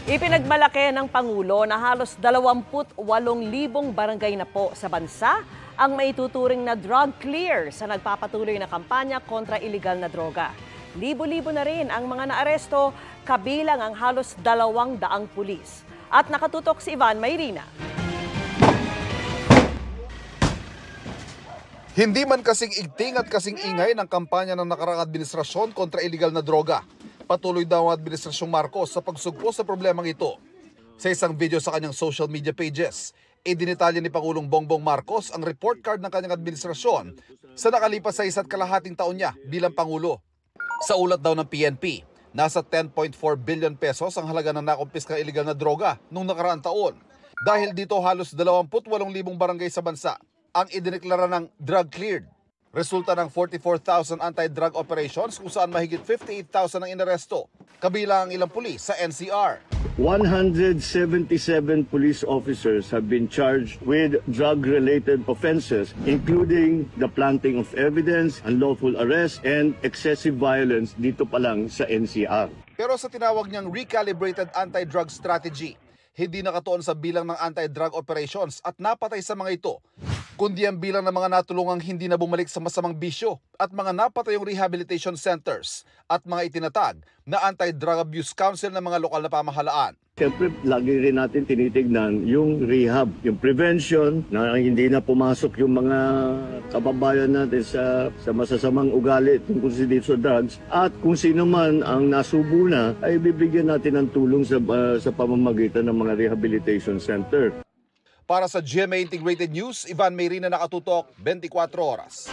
Ipinagmalaki ng Pangulo na halos 28,000 barangay na po sa bansa ang maituturing na drug clear sa nagpapatuloy na kampanya kontra iligal na droga. Libo-libo na rin ang mga naaresto, kabilang ang halos 200 pulis. At nakatutok si Ivan Mayrina. Hindi man kasing igting at kasing ingay ng kampanya ng nakaraang administrasyon kontra iligal na droga. Patuloy daw ang Administrasyong Marcos sa pagsugpo sa problemang ito. Sa isang video sa kanyang social media pages, idinitalya ni Pangulong Bongbong Marcos ang report card ng kanyang administrasyon sa nakalipas sa 1.5 taon niya bilang Pangulo. Sa ulat daw ng PNP, nasa 10.4 billion pesos ang halaga ng nakumpiskang iligal na droga noong nakaraang taon. Dahil dito halos 28,000 barangay sa bansa ang idineklara ng drug cleared. Resulta ng 44,000 anti-drug operations kung saan mahigit 58,000 ang inaresto, kabilang ang ilang pulis sa NCR. 177 police officers have been charged with drug-related offenses, including the planting of evidence, unlawful arrest, and excessive violence dito pa lang sa NCR. Pero sa tinawag niyang recalibrated anti-drug strategy, hindi nakatuon sa bilang ng anti-drug operations at napatay sa mga ito, kundi ang bilang ng mga natulungang hindi na bumalik sa masamang bisyo at mga napatayong rehabilitation centers at mga itinatag na anti-drug abuse council ng mga lokal na pamahalaan. Siyempre, lagi rin natin tinitignan yung rehab, yung prevention, na hindi na pumasok yung mga kababayan natin sa masasamang ugali tungkol sa drugs. At kung sino man ang nasubo na, ay bibigyan natin ng tulong sa pamamagitan ng mga rehabilitation center. Para sa GMA Integrated News, Ivan Mayrina, nakatutok, 24 oras.